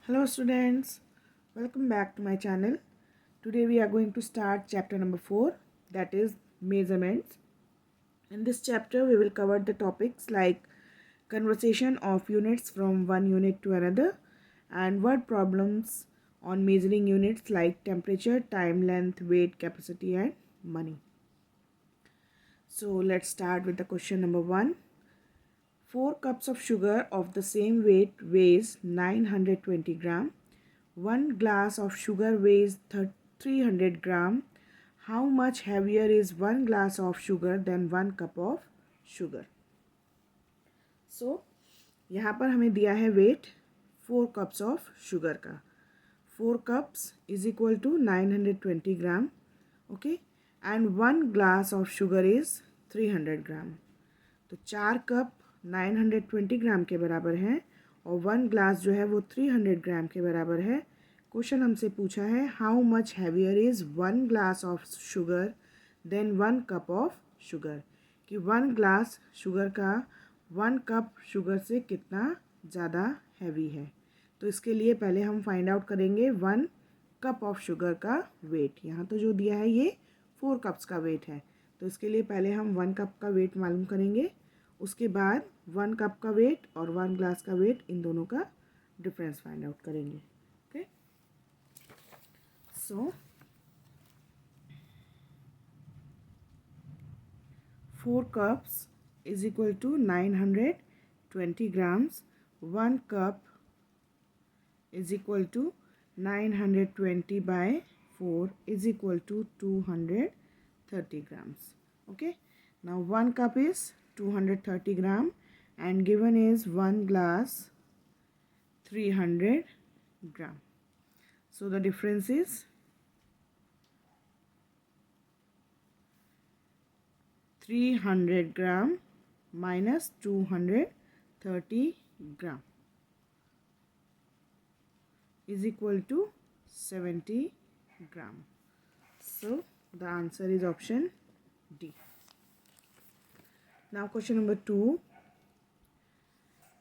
Hello students, welcome back to my channel. Today we are going to start chapter number 4, that is measurements. In this chapter we will cover the topics like conversation of units from one unit to another and word problems on measuring units like temperature, time, length, weight, capacity and money. So let's start with the question number 1. 4 cups of sugar of the same weight weighs 920 gram. 1 glass of sugar weighs 300 gram. How much heavier is 1 glass of sugar than 1 cup of sugar? So, यहाँ पर हमें दिया है weight 4 cups of sugar का. 4 cups is equal to 920 gram. Okay, and 1 glass of sugar is 300 gram. तो 4 cup 920 ग्राम के बराबर है और 1 ग्लास जो है वो 300 ग्राम के बराबर है. क्वेश्चन हमसे पूछा है how much heavier is 1 glass of sugar than 1 cup of sugar, कि 1 ग्लास शुगर का 1 कप शुगर से कितना ज़्यादा हैवी है. तो इसके लिए पहले हम फाइंड आउट करेंगे 1 कप ऑफ शुगर का वेट. यहाँ तो जो दिया है ये 4 कप्स का वेट है, तो इसके लिए पहले हम 1 कप का वेट मालूम करेंगे. उसके बाद 1 कप का वेट और 1 ग्लास का वेट, इन दोनों का डिफरेंस फाइंड आउट करेंगे. Okay, so 4 cups is equal to 920 grams. 1 cup is equal to 920 by 4 is equal to 230 grams. Okay, now 1 cup is 230 gram and given is 1 glass 300 gram. So the difference is 300 gram minus 230 gram is equal to 70 gram. So the answer is option D. Now question number 2.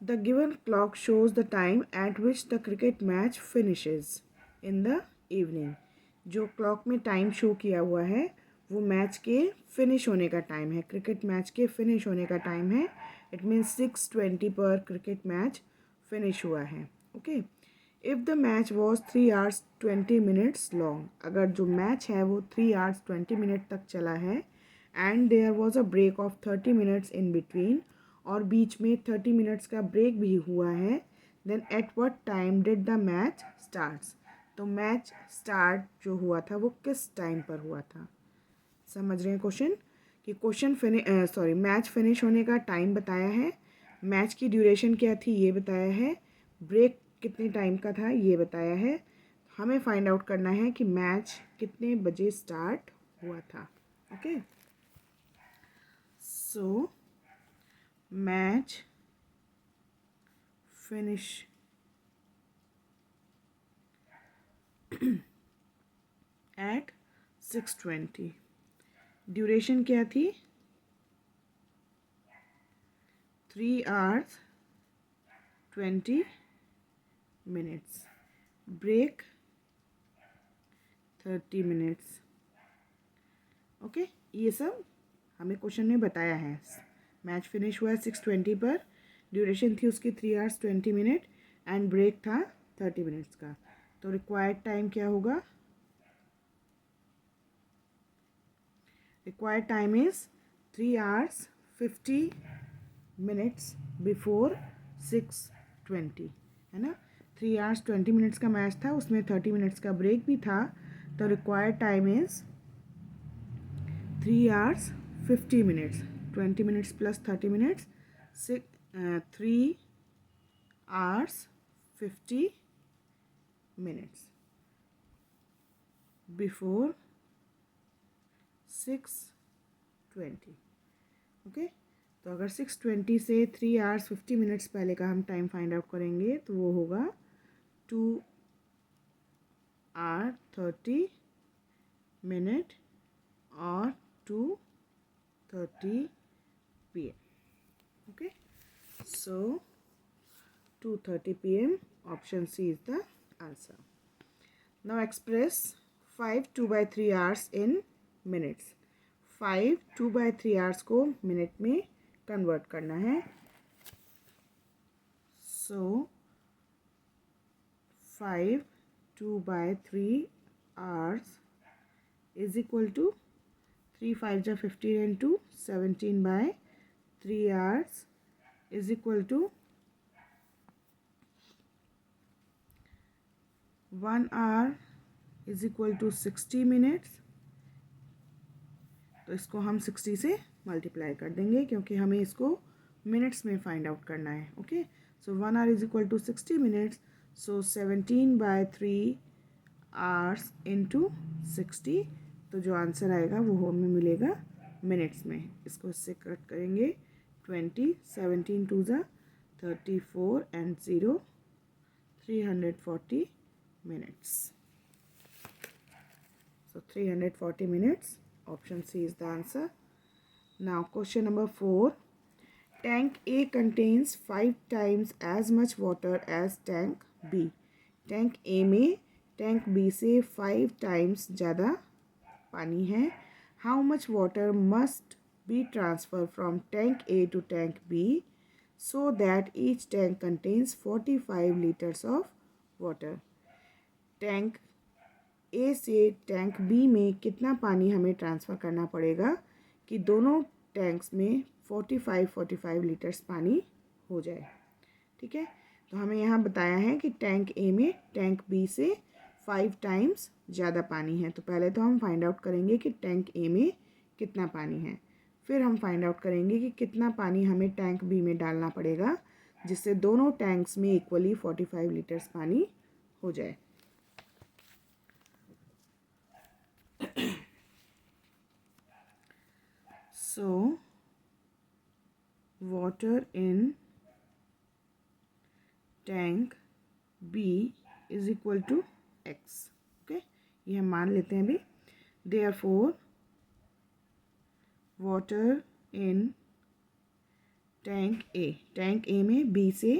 The given clock shows the time at which the cricket match finishes in the evening. जो clock में time show किया हुआ है वो match के finish होने का time है, क्रिकेट मैच के फिनिश होने का टाइम है. इट मीन्स 6:20 पर क्रिकेट मैच फिनिश हुआ है. Okay, if the match was 3 hours 20 minutes long, अगर जो मैच है वो 3 hours 20 minute तक चला है and there was a break of 30 minutes in between, और बीच में 30 minutes का ब्रेक भी हुआ है, then at what time did the match starts. तो मैच स्टार्ट जो हुआ था वो किस टाइम पर हुआ था. समझ रहे हैं क्वेश्चन, कि क्वेश्चन मैच फिनिश होने का टाइम बताया है, मैच की ड्यूरेशन क्या थी ये बताया है, ब्रेक कितने टाइम का था ये बताया है. हमें फाइंड आउट करना है कि मैच कितने बजे स्टार्ट हुआ था. Okay, so match finish at 6:20. Duration क्या थी 3 hours 20 minutes. Break 30 minutes. Okay, ये सब हमें क्वेश्चन में बताया है. मैच फिनिश हुआ 6:20 पर, ड्यूरेशन थी उसकी 3 hours 20 minute एंड ब्रेक था 30 minutes का. तो रिक्वायर्ड टाइम क्या होगा, required time is 3 hours 50 minutes before 6:20, है ना. 3 hours 20 minutes का मैच था, उसमें 30 minutes का ब्रेक भी था. तो required time is 3 hours 50 minutes, 20 minutes plus 30 minutes, 3 hours 50 minutes before 6:20. Okay, तो अगर 6:20 से 3 hours 50 minutes पहले का हम टाइम फाइंड आउट करेंगे तो वो होगा 2 hour 30 minute और 2:30 PM. Okay, so 2:30 p.m. Option C is the answer. Now express 5 2/3 hours in minutes. 5 2/3 hours को मिनट में कन्वर्ट करना है. So 5 2/3 hours is equal to 3 5 जा 15 into 17/3 hours is equal to 1 hour is equal to 60 minutes. तो इसको हम 60 से multiply कर देंगे क्योंकि हमें इसको मिनट्स में फाइंड आउट करना है. Okay, so 1 hour is equal to 60 minutes. So 17/3 hours into 60. तो जो आंसर आएगा वो हमें मिलेगा मिनट्स में. इसको इससे कट करेंगे. 20 17 2 ज़ा 34 and 0 340 minutes. So 340 minutes. Option C is the answer. Now question number 4. Tank A contains 5 times as much water as tank B. Tank A में tank B से 5 times ज़्यादा पानी है. How much water must be transferred from tank A to tank B so that each tank contains 45 liters of water? Tank ए से tank B में कितना पानी हमें ट्रांसफ़र करना पड़ेगा कि दोनों टैंक्स में 45 लीटर्स पानी हो जाए. ठीक है, तो हमें यहाँ बताया है कि टैंक ए में टैंक बी से 5 टाइम्स ज़्यादा पानी है. तो पहले तो हम फाइंड आउट करेंगे कि टैंक ए में कितना पानी है. फिर हम फाइंड आउट करेंगे कि कितना पानी हमें टैंक बी में डालना पड़ेगा जिससे दोनों टैंक्स में इक्वली 45 लीटर्स पानी हो जाए. So water in tank B is equal to X. Okay, ये हम मान लेते हैं अभी. Therefore water in tank A में B से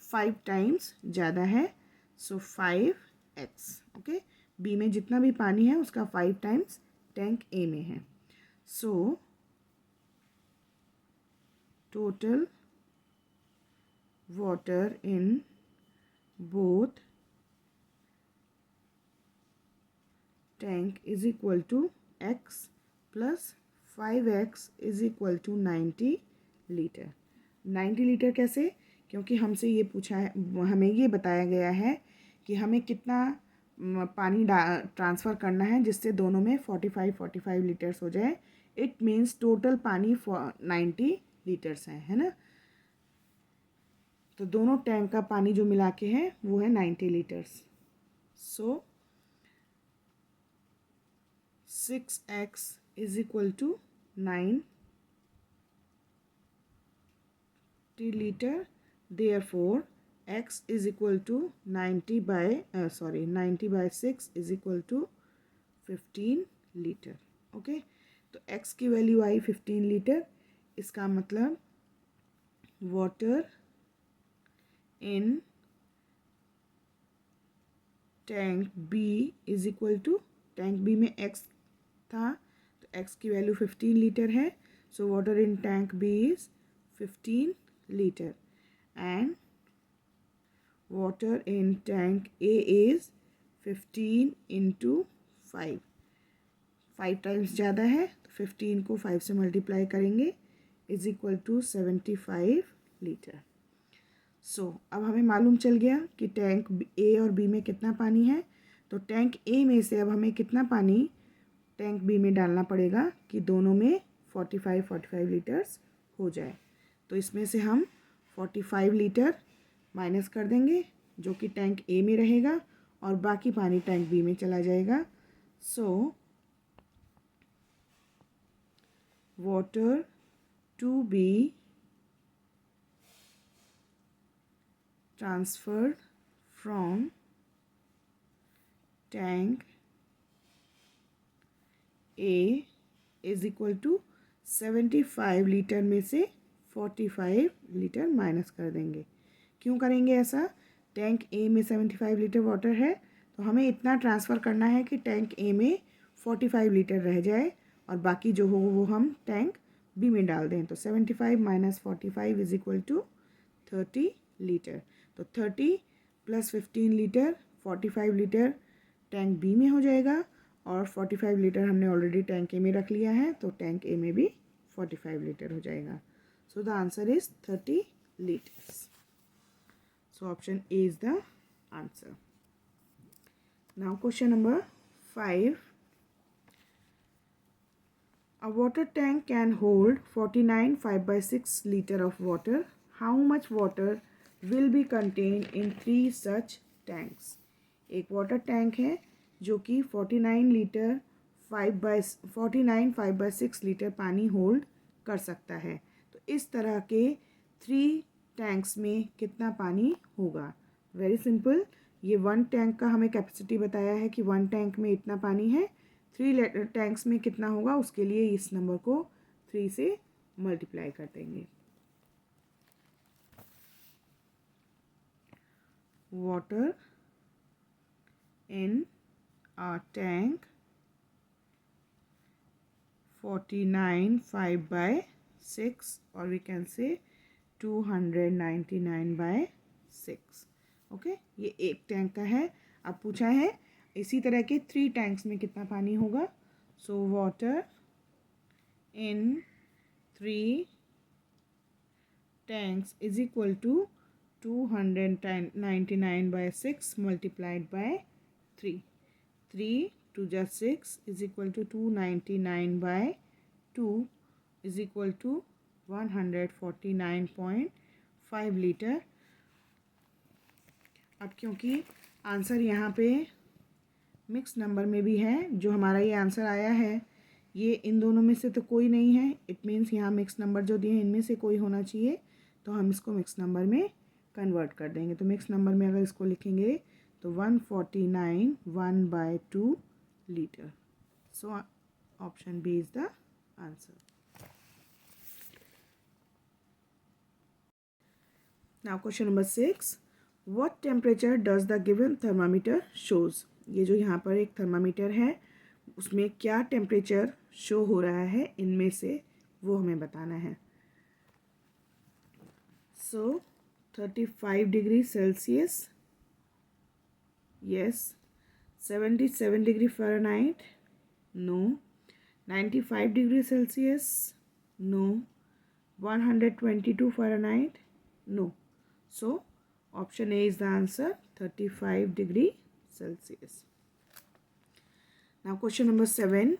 5 टाइम्स ज़्यादा है. So 5x. ओके, B में जितना भी पानी है उसका 5 टाइम्स टैंक A में है. So total water in both tank is equal to x plus 5x is equal to 90 litre. 90 litre कैसे? क्योंकि हमसे ये पूछा है, हमें ये बताया गया है कि हमें कितना पानी ट्रांसफ़र करना है जिससे दोनों में 45 लीटर्स हो जाए. इट मीन्स टोटल पानी 90 लीटर्स है ना. तो दोनों टैंक का पानी जो मिला के है वो है 90 litres. So 6x is equal to 90 litre. Therefore x is equal to 90/6 is equal to 15 litre. Okay, तो x की वैल्यू आई 15 लीटर. इसका मतलब water in tank B is equal to, tank B में x था तो x की value 15 litre है. So water in tank B is 15 litre and water in tank A is 15 into 5. 5 times ज़्यादा है तो 15 को 5 से मल्टीप्लाई करेंगे is equal to 75 litre. So अब हमें मालूम चल गया कि टैंक ए और बी में कितना पानी है. तो टैंक ए में से अब हमें कितना पानी टैंक बी में डालना पड़ेगा कि दोनों में 45 लीटर्स हो जाए. तो इसमें से हम 45 लीटर माइनस कर देंगे जो कि टैंक ए में रहेगा और बाकी पानी टैंक बी में चला जाएगा. So water to B transferred from tank A is equal to 75 litre में से 45 लीटर माइनस कर देंगे क्यों करेंगे ऐसा? टैंक ए में 75 लीटर वाटर है, तो हमें इतना ट्रांसफ़र करना है कि टैंक ए में 45 लीटर रह जाए और बाकी जो हो वो हम टैंक बी में डाल दें। तो 75 minus 45 is equal to 30 litre. तो 30 plus 15 litre 45 litre tank B में हो जाएगा और 45 लीटर हमने ऑलरेडी टैंक ए में रख लिया है, तो टैंक ए में भी 45 लीटर हो जाएगा। सो the answer is 30 liters. So option A is the answer. Now question number 5. A water tank can hold 49 5/6 liter of water. How much water will be contained in 3 such tanks? एक water tank है जो कि 49 litre 5/6 litre पानी hold कर सकता है। तो इस तरह के 3 टैंक्स में कितना पानी होगा? वेरी सिंपल, ये 1 टैंक का हमें कैपेसिटी बताया है कि 1 टैंक में इतना पानी है। 3 टैंक्स में कितना होगा, उसके लिए इस नंबर को 3 से मल्टीप्लाई कर देंगे। Water in a tank 49 5/6 or we can say 299/6। Okay, ये एक टैंक का है। अब पूछा है इसी तरह के 3 टैंक्स में कितना पानी होगा। So water in 3 tanks is equal to 299/6 multiplied by 3। 3 2 जा 6 is equal to 299/2 is equal to 149.5 litre. अब क्योंकि आंसर यहाँ पे मिक्स नंबर में भी है, जो हमारा ये आंसर आया है ये इन दोनों में से तो कोई नहीं है। इट मीन्स यहाँ मिक्स नंबर जो दिए हैं इनमें से कोई होना चाहिए, तो हम इसको मिक्स नंबर में कन्वर्ट कर देंगे। तो मिक्स नंबर में अगर इसको लिखेंगे तो 149 1/2 litre. So option B is the answer. Now question number 6, what temperature does the given thermometer shows? ये जो यहाँ पर एक थर्मामीटर है उसमें क्या टेम्परेचर शो हो रहा है इनमें से, वो हमें बताना है। सो 35 degree Celsius, yes. 77 degree Fahrenheit, no. 95 degree Celsius, no. 122 Fahrenheit, no. So option A is the answer, 35 degree Celsius. Now question number 7,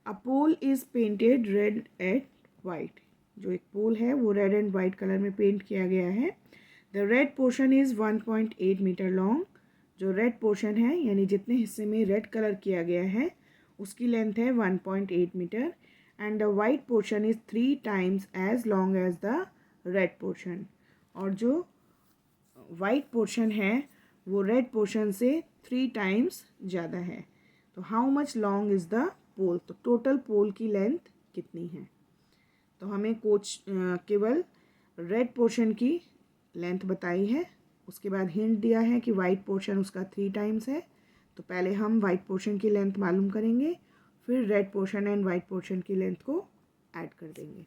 a pole is painted red and white. जो एक पोल है वो रेड एंड वाइट कलर में paint किया गया है। The red portion is 1.8 metre long. जो red portion है यानी जितने हिस्से में रेड कलर किया गया है उसकी लेंथ है 1.8 metre and the white portion is 3 times as long as the red portion. और जो वाइट पोर्शन है वो रेड पोर्शन से 3 times ज़्यादा है। तो how much long is the pole? तो टोटल पोल की लेंथ कितनी है? तो हमें कोच केवल रेड पोर्शन की लेंथ बताई है, उसके बाद हिंट दिया है कि वाइट पोर्शन उसका 3 times है। तो पहले हम वाइट पोर्शन की लेंथ मालूम करेंगे, फिर red portion and white portion की लेंथ को ऐड कर देंगे।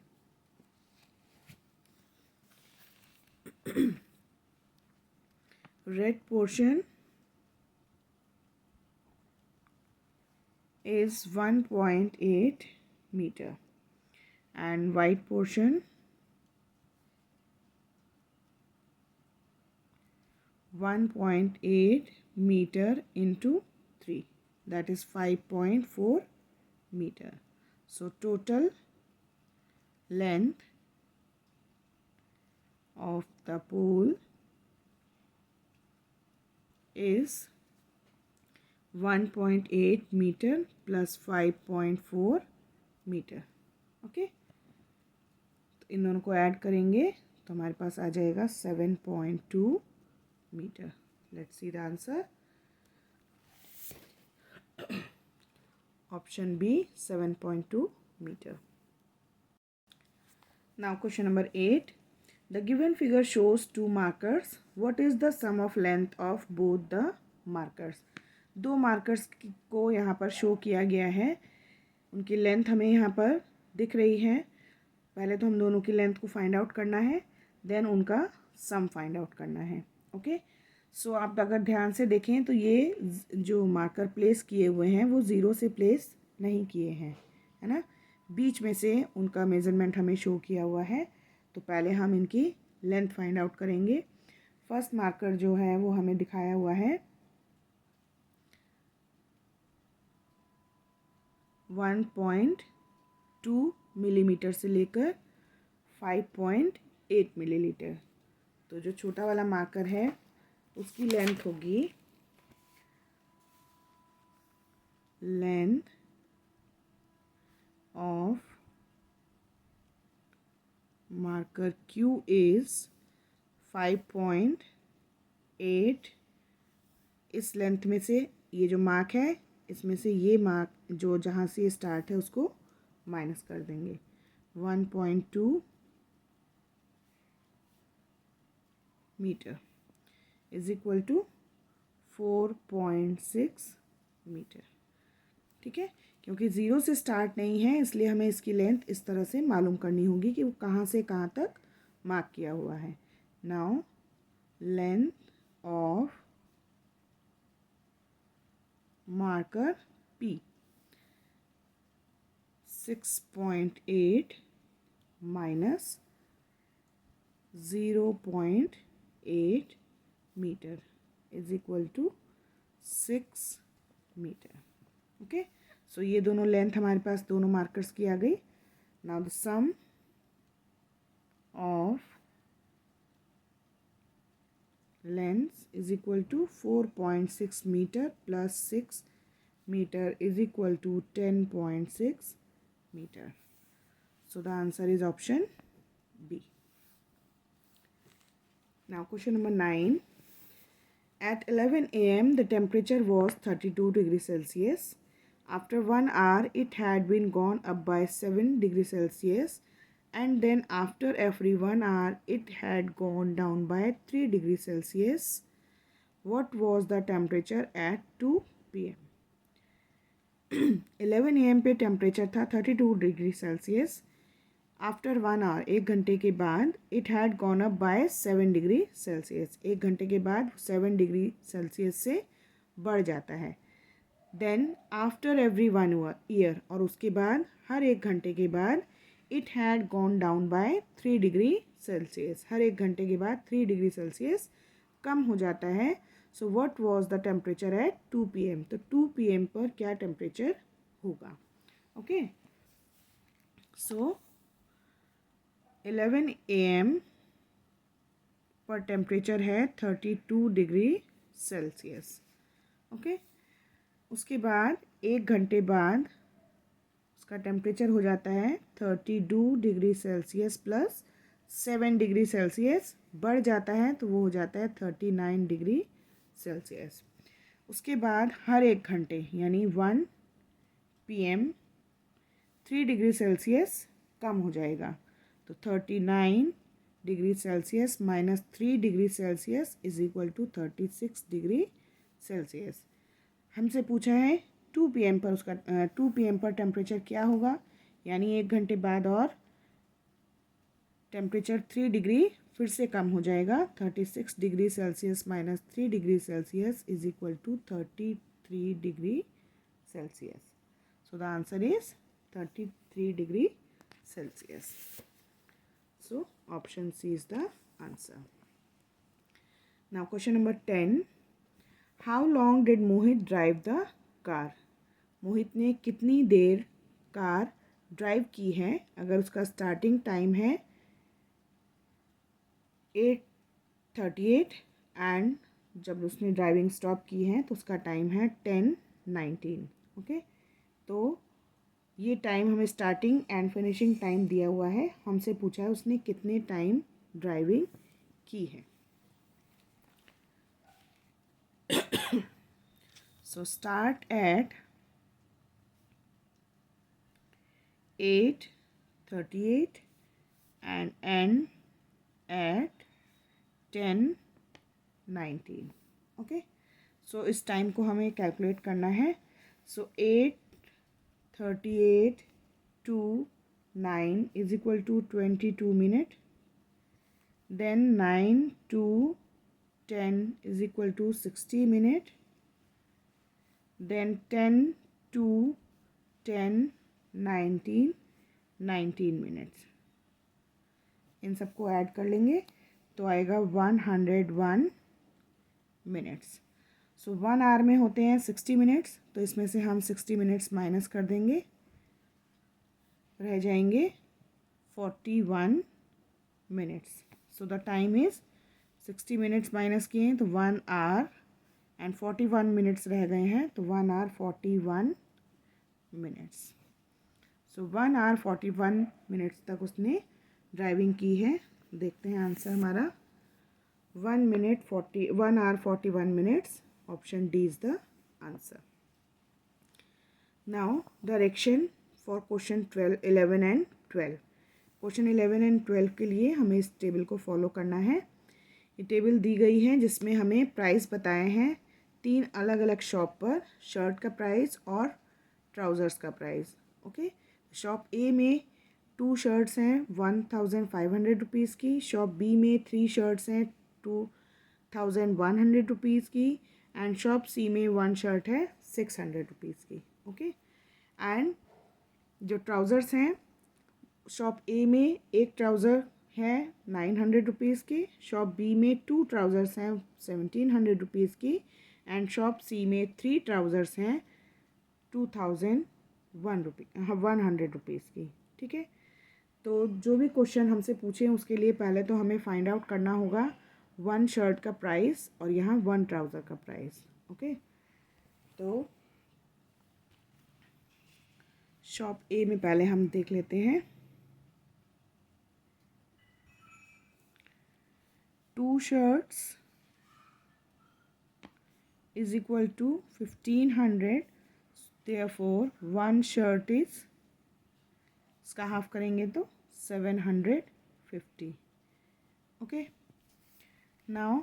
Red portion is 1.8 meter and white portion 1.8 meter into 3, that is 5.4 meter. So total length of the pole is 1.8 meter plus 5.4 meter. Okay, तो इन दोनों को ऐड करेंगे तो हमारे पास आ जाएगा 7.2 metre. Let's see the answer. Option B 7.2 metre. Now question number 8, The given figure shows two markers. What is the sum of length of both the markers? दो markers को यहाँ पर शो किया गया है, उनकी लेंथ हमें यहाँ पर दिख रही है. पहले तो हम दोनों की लेंथ को फाइंड आउट करना है, देन उनका सम फाइंड आउट करना है. ओके, सो आप अगर ध्यान से देखें तो ये जो मार्कर प्लेस किए हुए हैं वो ज़ीरो से प्लेस नहीं किए हैं, है ना. बीच में से उनका मेज़रमेंट हमें शो किया हुआ है. तो पहले हम इनकी लेंथ फाइंड आउट करेंगे. फर्स्ट मार्कर जो है वो हमें दिखाया हुआ है 1.2 मिलीमीटर से लेकर 5.8 मिलीलीटर. तो जो छोटा वाला मार्कर है उसकी लेंथ होगी, length of marker Q is 5.8. इस लेंथ में से ये जो मार्क है इसमें से ये मार्क जो जहाँ से स्टार्ट है उसको माइनस कर देंगे. 1.2 metre is equal to 4.6 metre. ठीक है, क्योंकि ज़ीरो से स्टार्ट नहीं है इसलिए हमें इसकी लेंथ इस तरह से मालूम करनी होगी कि वो कहाँ से कहाँ तक मार्क किया हुआ है. Now length of marker P 6.8 minus 0.8 metre is equal to 6 metre. Okay, so ये दोनों लेंथ हमारे पास दोनों मार्कर्स की आ गई. Now the sum of length is equal to 4.6 metre plus 6 metre is equal to 10.6 metre. So the answer is option B. Now question number 9. At 11 a.m. the temperature was 32 degrees Celsius. After 1 hour it had been gone up by 7 degrees Celsius, and then after every 1 hour it had gone down by 3 degrees Celsius. What was the temperature at 2 p.m.? 11 a.m. पे temperature था 32 degree Celsius. After 1 our, 1 घंटे के बाद, it had gone up by 7 degree Celsius. 1 घंटे के बाद 7 degree Celsius से बढ़ जाता है. देन आफ्टर एवरी 1 ईयर, और उसके बाद हर 1 घंटे के बाद, it had gone down by 3 degree Celsius. हर 1 घंटे के बाद 3 डिग्री सेल्सियस कम हो जाता है. So what was the temperature at 2 p.m. तो 2 p.m. पर क्या टेम्परेचर होगा? ओके, सो 11 a.m. पर टेम्परेचर है 32 डिग्री सेल्सियस. ओके, उसके बाद 1 घंटे बाद उसका टेम्परेचर हो जाता है 32 degree Celsius plus 7 degree Celsius बढ़ जाता है, तो वो हो जाता है 39 डिग्री सेल्सियस. उसके बाद हर 1 घंटे यानी 1 p.m. 3 डिग्री सेल्सियस कम हो जाएगा. तो 39 degree Celsius minus 3 degree Celsius is equal to 36 degree Celsius. हमसे पूछा है 2 p.m. पर उसका 2 p.m. पर टेम्परेचर क्या होगा, यानी 1 घंटे बाद और टेम्परेचर 3 डिग्री फिर से कम हो जाएगा. 36 degree Celsius minus 3 degree Celsius is equal to 33 degree Celsius. So the answer is 33 degree Celsius. So option C is the answer. Now question number 10. How long did Mohit drive the car? मोहित ने कितनी देर car drive की है? अगर उसका starting time है 8:38 and जब उसने driving stop की है तो उसका टाइम है 10:19. ओके, तो ये टाइम हमें स्टार्टिंग एंड फिनिशिंग टाइम दिया हुआ है. हमसे पूछा है उसने कितने टाइम ड्राइविंग की है. So start at 8:38 and end at 10:19. Okay, so इस टाइम को हमें कैलकुलेट करना है. सो 8:38 to 9 is equal to 22 minutes. Then 9 to 10 is equal to 60 minutes. Then 10 to 10, 19 minutes. इन सबको ऐड कर लेंगे तो आएगा 101 मिनट्स. सो 1 आवर में होते हैं 60 मिनट्स, तो इसमें से हम 60 मिनट्स माइनस कर देंगे, रह जाएंगे 41 minutes. So the time is 60 minutes minus किए हैं तो 1 आवर एंड 41 मिनट्स रह गए हैं, तो 1 hour 41 minutes. So 1 hour 41 minutes तक उसने ड्राइविंग की है. देखते हैं आंसर हमारा 1 hour 41 minutes. Option D is the answer. Now direction for question 11 and 12. Question 11 and 12 के लिए हमें इस टेबल को फॉलो करना है. ये टेबल दी गई है जिसमें हमें प्राइस बताए हैं 3 अलग अलग शॉप पर, शर्ट का प्राइस और ट्राउज़र्स का प्राइस. ओके, शॉप ए में 2 शर्ट्स हैं 1500 रुपीज़ की, शॉप बी में 3 शर्ट्स हैं 2100 रुपीज़ की, एंड शॉप सी में 1 शर्ट है 600 रुपीज़ की. ओके, एंड जो ट्राउज़र्स हैं, शॉप ए में एक ट्राउज़र है 900 रुपीज़ की, शॉप बी में 2 ट्राउज़र्स हैं 1700 रुपीज़ की, एंड शॉप सी में 3 ट्राउज़र्स हैं 100 रुपीज़ की. ठीक है, तो जो भी क्वेश्चन हमसे पूछे उसके लिए पहले तो हमें फाइंड आउट करना होगा 1 शर्ट का प्राइस और यहाँ 1 ट्राउज़र का प्राइस. ओके, तो शॉप ए में पहले हम देख लेते हैं. 2 shirts is equal to 1500. Therefore 1 shirt is, इसका हाफ करेंगे तो 750. ओके, नाउ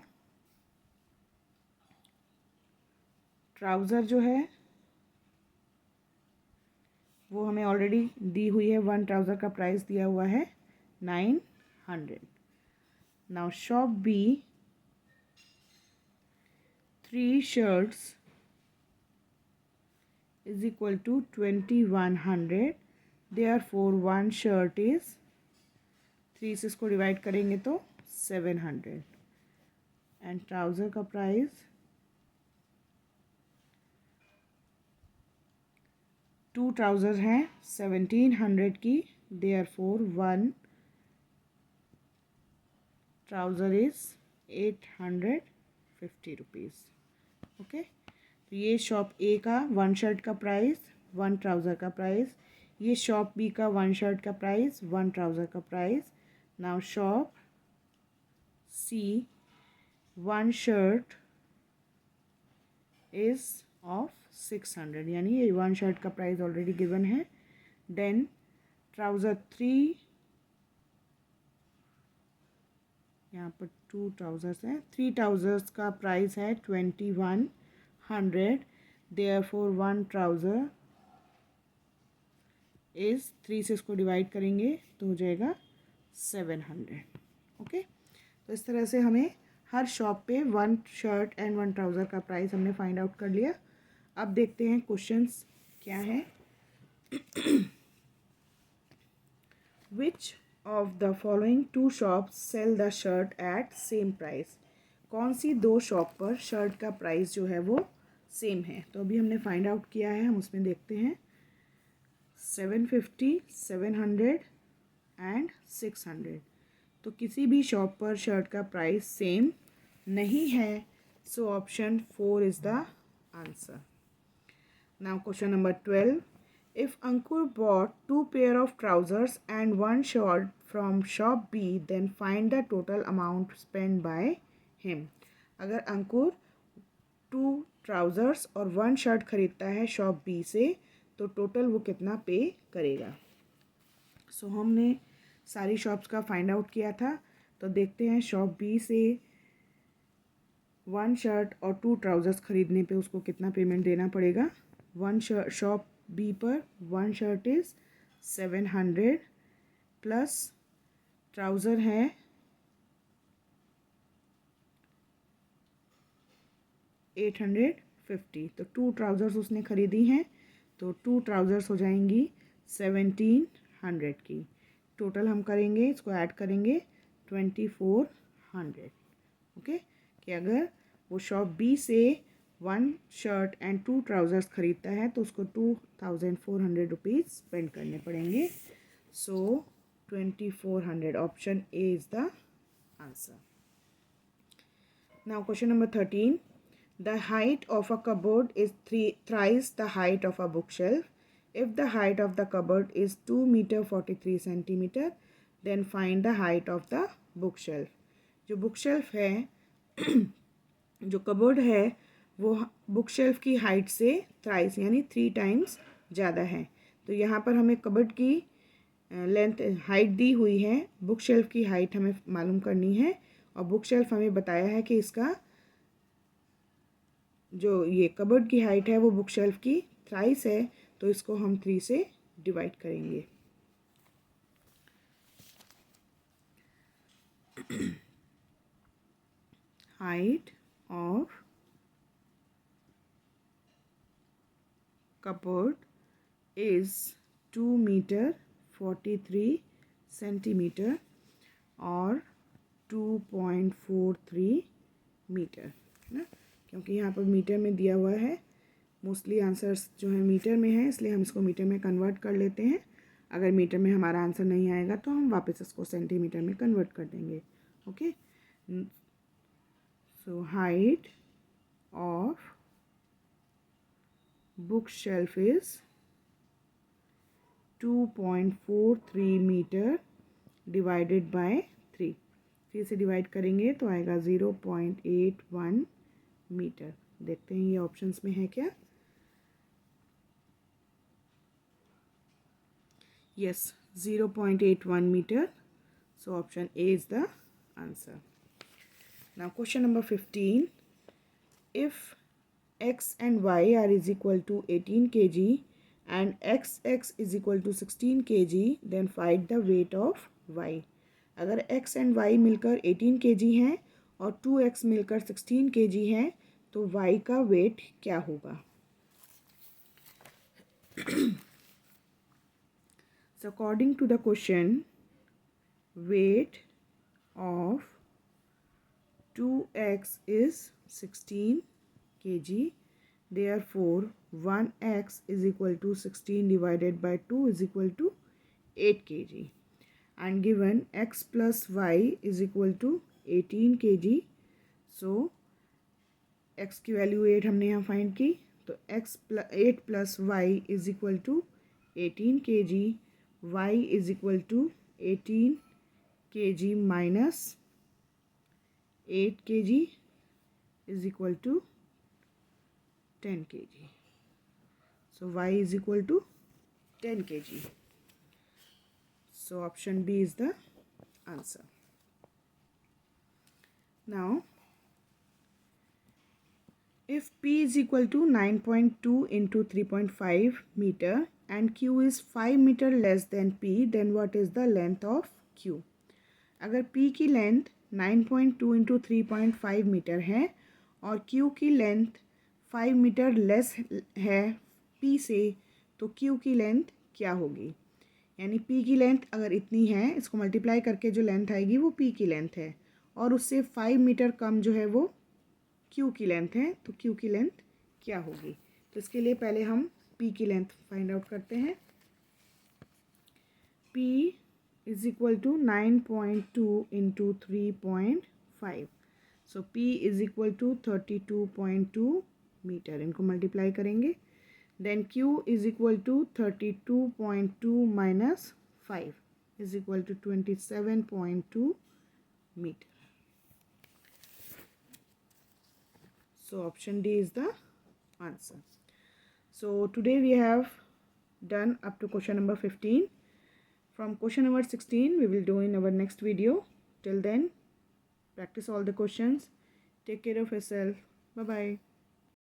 ट्राउज़र जो है वो हमें ऑलरेडी दी हुई है. 1 ट्राउज़र का प्राइस दिया हुआ है 900. Now shop B 3 shirts is equal to 2100. Therefore 1 shirt is, 3 से इसको डिवाइड करेंगे तो 700. एंड ट्राउज़र का प्राइस 2 ट्राउज़र हैं 1700 की. Therefore 1 trouser is 850 rupees. Okay, तो ये शॉप ए का 1 शर्ट का प्राइस, 1 ट्राउज़र का प्राइस. ये शॉप बी का 1 शर्ट का प्राइस, 1 ट्राउज़र का price. Now shop C 1 shirt is of 600, यानी ये 1 शर्ट का प्राइस ऑलरेडी गिवन है. देन ट्राउज़र 3, यहाँ पर 2 ट्राउज़र्स हैं, 3 ट्राउज़र्स का प्राइस है 2100. देयरफॉर 1 ट्राउज़र इज़, 3 से इसको डिवाइड करेंगे तो हो जाएगा 700. ओके, तो इस तरह से हमें हर शॉप पे 1 शर्ट एंड 1 ट्राउज़र का प्राइस हमने फाइंड आउट कर लिया. अब देखते हैं क्वेश्चंस क्या है. Which of the following 2 shops sell the shirt at same price. कौन सी 2 शॉप पर शर्ट का प्राइस जो है वो सेम है. तो अभी हमने फाइंड आउट किया है, हम उसमें देखते हैं 750, 700 एंड 600. तो किसी भी शॉप पर शर्ट का प्राइस सेम नहीं है. So option 4 is the answer. Now question number 12. If Ankur bought 2 pair of trousers and 1 shirt from shop B, then find the total amount spent by him. अगर अंकुर 2 trousers और 1 shirt खरीदता है shop B से, तो total वो कितना पे करेगा. सो हमने सारी शॉप्स का फाइंड आउट किया था. तो देखते हैं शॉप बी से 1 शर्ट और 2 ट्राउज़र्स ख़रीदने पे उसको कितना पेमेंट देना पड़ेगा। शॉप बी पर 1 शर्ट इज़ 700 प्लस ट्राउज़र है 850। तो 2 ट्राउज़र्स उसने ख़रीदी हैं, तो 2 ट्राउज़र्स हो जाएंगी 1700 की। टोटल हम करेंगे, इसको ऐड करेंगे 2400। ओके, कि अगर वो शॉप बी से 1 शर्ट एंड 2 ट्राउज़र्स ख़रीदता है तो उसको 2400 रुपीज़ स्पेंड करने पड़ेंगे। सो 2400, option A is the answer. Now question number 13. The height of a cupboard is thrice the height of a bookshelf. If the height of the cupboard is 2 meter 43 centimeter, then find the height of the bookshelf. जो bookshelf है जो cupboard है वो book shelf की height से thrice यानी 3 times ज़्यादा है। तो यहाँ पर हमें कबोर्ड की लेंथ हाइट दी हुई है, बुक शेल्फ की हाइट हमें मालूम करनी है और बुक शेल्फ हमें बताया है कि इसका जो ये कबोर्ड की हाइट है वो बुक शेल्फ की थ्राइस है, तो इसको हम 3 से डिवाइड करेंगे। Height of cupboard is 2 metre 43 centimetre और 2.43 मीटर, है ना, क्योंकि यहाँ पर मीटर में दिया हुआ है। मोस्टली आंसर्स जो है मीटर में है, इसलिए हम इसको मीटर में कन्वर्ट कर लेते हैं। अगर मीटर में हमारा आंसर नहीं आएगा तो हम वापस इसको सेंटीमीटर में कन्वर्ट कर देंगे। Okay, so height of book shelf is 2.43 metre divided by 3। 3 से डिवाइड करेंगे तो आएगा 0.81 मीटर। देखते हैं ये ऑप्शंस में है क्या। Yes, 0.81 metre. So option A is the answer. Now question number 15. If x and y are is equal to 18 kg and x is equal to 16 kg, then find the weight of y. अगर x and y मिलकर 18 kg हैं और 2x मिलकर 16 kg हैं तो y का wait क्या होगा। So according to the question, weight of 2x is 16 kg. Therefore 1x is equal to 16 divided by 2 is equal to 8 kg. And given x plus y is equal to 18 kg. So x की value 8 हमने यहाँ find की, तो 8 plus y is equal to 18 kg, y is equal to 18 kg minus 8 kg is equal to 10 kg. So y is equal to 10 kg. So option B is the answer. Now if P is equal to 9.2 into 3.5 meter and Q is 5 meter less than P, then what is the length of Q? अगर P की length 9.2 into 3.5 metre है और Q की length 5 metre less है P से, तो Q की length क्या होगी। यानी P की लेंथ अगर इतनी है, इसको मल्टीप्लाई करके जो लेंथ आएगी वो P की लेंथ है और उससे 5 मीटर कम जो है वो Q की लेंथ है, तो Q की लेंथ क्या होगी। तो इसके लिए पहले हम P की लेंथ फाइंड आउट करते हैं। P is equal to 9.2 into 3.5. So P is equal to 32.2 metre. इनको मल्टीप्लाई करेंगे। Then Q is equal to 32.2 minus 5 is equal to 27.2 meter. So option D is the answer. So today we have done up to question number 15. From question number 16 we will do in our next video. Till then, practice all the questions. Take care of yourself. Bye bye.